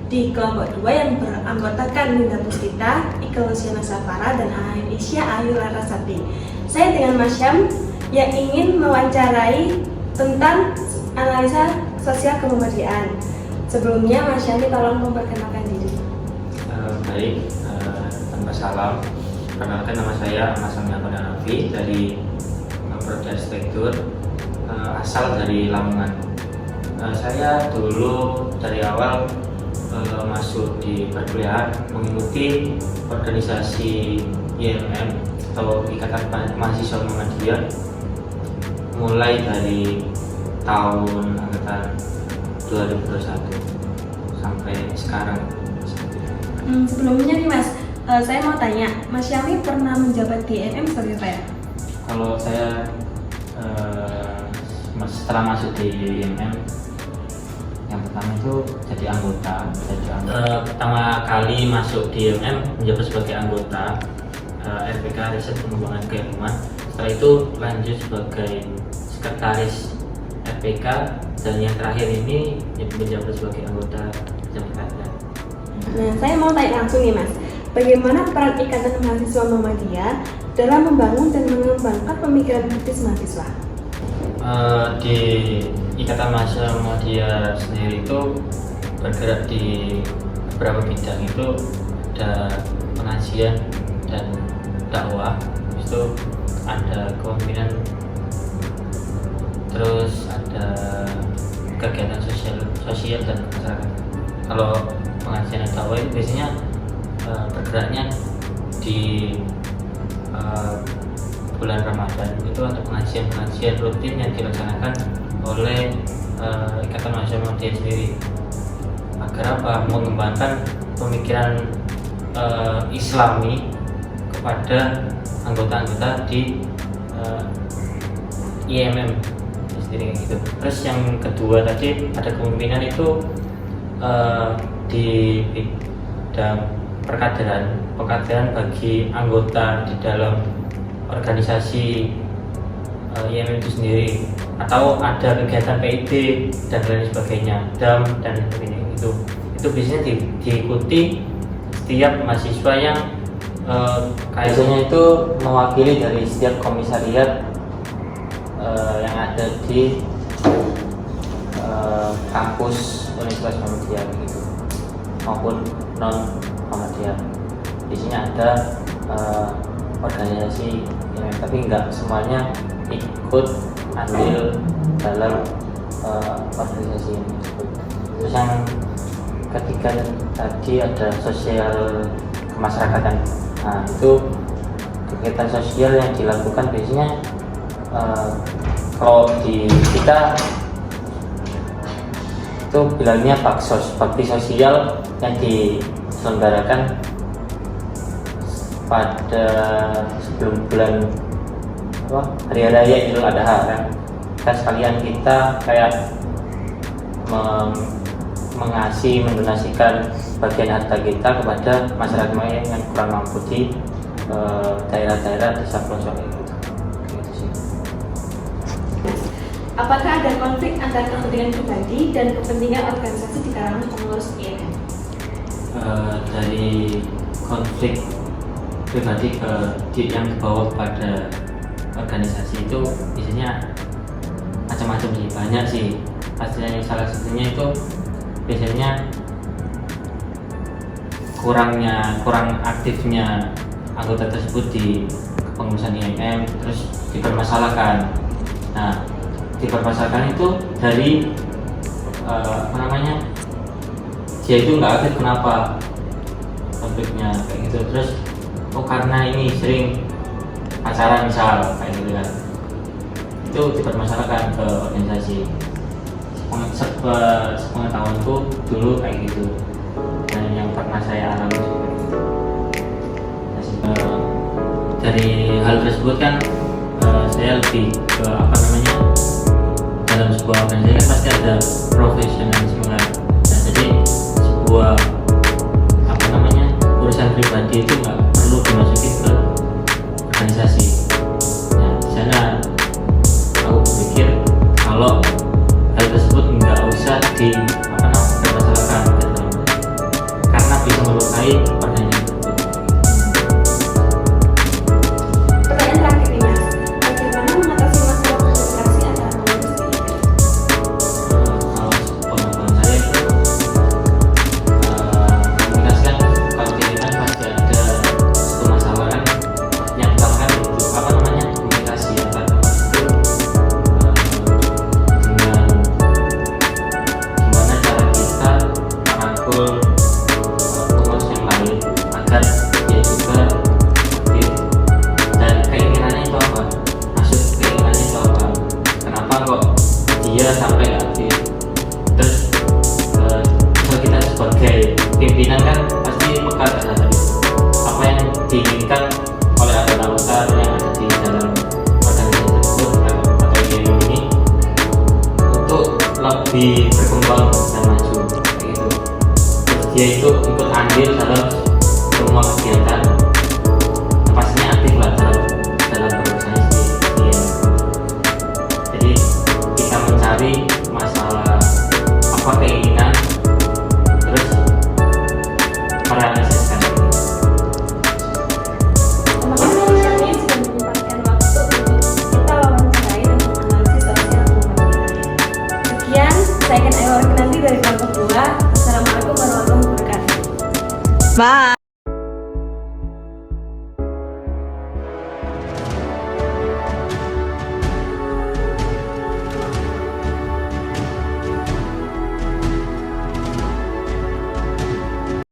di kelompok 2 yang beranggotakan Ninda Puspita, Ika Luciana Safara, dan Aisyah Ayu Larasati. Saya dengan Mas Syam yang ingin mewawancarai tentang analisa sosial kemuhammadiyaan. Sebelumnya Mas Syam tolong memperkenalkan diri. Baik, tanpa salam. Perkenalkan, nama saya Mas Syam Nafi dari Prodi Arsitektur, asal dari Lamongan. Saya dulu dari awal masuk di perkuliahan mengikuti organisasi IMM atau Ikatan Mahasiswa Muhammadiyah mulai dari tahun angkatan 2021 sampai sekarang. Sebelumnya nih Mas, saya mau tanya, Mas Syami pernah menjabat di IMM sebagai apa ya? Kalau saya setelah masuk di IMM, yang pertama itu jadi anggota. Pertama kali masuk di IMM menjabat sebagai anggota RPK Riset Pengembangan Keilmuan. Setelah itu lanjut sebagai sekretaris RPK, dan yang terakhir ini menjabat sebagai anggota JMKT. Nah, saya mau tanya langsung nih Mas, bagaimana peran Ikatan Mahasiswa Muhammadiyah dalam membangun dan mengembangkan pemikiran kritis mahasiswa? Di Ikatan Mahasiswa Muhammadiyah sendiri itu bergerak di beberapa bidang. Itu ada pengajian dan dakwah, itu ada kepemimpinan, terus ada kegiatan sosial dan masyarakat. Kalau pengajian dan dakwah itu biasanya bergeraknya di bulan Ramadan. Itu ada pengajian rutin yang dilaksanakan oleh Ikatan Mahasiswa Muhammadiyah sendiri, agar apa? Mengembangkan pemikiran Islami kepada anggota-anggota di IMM sendiri gitu. Terus yang kedua tadi ada kepemimpinan, itu di bidang pengkaderan bagi anggota di dalam organisasi IMM itu sendiri, atau ada kegiatan PID dan lain sebagainya, DAM dan sebagainya. Itu biasanya diikuti setiap mahasiswa yang biasanya itu mewakili dari setiap komisariat yang ada di kampus Universitas Muhammadiyah gitu, maupun non Muhammadiyah. Di sini ada organisasi IMM, tapi nggak semuanya ikut andil dalam organisasi ini. Terus yang ketiga tadi ada sosial kemasyarakatan. Nah, itu kegiatan sosial yang dilakukan biasanya kalau di kita itu bilangnya bakti sosial yang diselenggarakan pada sebelum bulan Hari Raya Idul Adha kan. Sekalian kita kayak mendonasikan bagian harta kita kepada masyarakat yang kurang mampu di daerah-daerah desa pelosok itu. Apakah ada konflik antara kepentingan pribadi dan kepentingan organisasi di kalangan pengurus IMM? Dari konflik pribadi yang dibawa kepada organisasi itu biasanya macam-macam sih, banyak sih. Pastinya salah satunya itu biasanya kurang aktifnya anggota tersebut di kepengurusan IMM, terus dipermasalahkan. Nah, dipermasalahkan itu dari dia itu nggak aktif, kenapa konfliknya kayak gitu. Terus karena ini sering pacaran misal kayak gitu kan, itu dipermasalahkan ke organisasi. Sepengetahuanku dulu kayak gitu, dan yang pernah saya alami dari hal tersebut kan, saya lebih ke dalam sebuah organisasi kan pasti ada profesionalisme kan. Nah, jadi sebuah urusan pribadi itu nggak perlu dimasukin ke organisasi. Nah, di sana aku berpikir kalau hal tersebut nggak usah dipermasalahkan. kegiatan pastinya aktif lah dalam berorganisasi di IMM. Jadi kita mencari masalah apa keinginan, terus merealisasikan. Terima kasih Syami sudah menyempatkan waktu untuk kita wawancarai dan menganalisis sosial pembangunan. Sekian, saya akan Ayu Orkinanti dari kelompok 2. Assalamualaikum warahmatullahi wabarakatuh. Bye.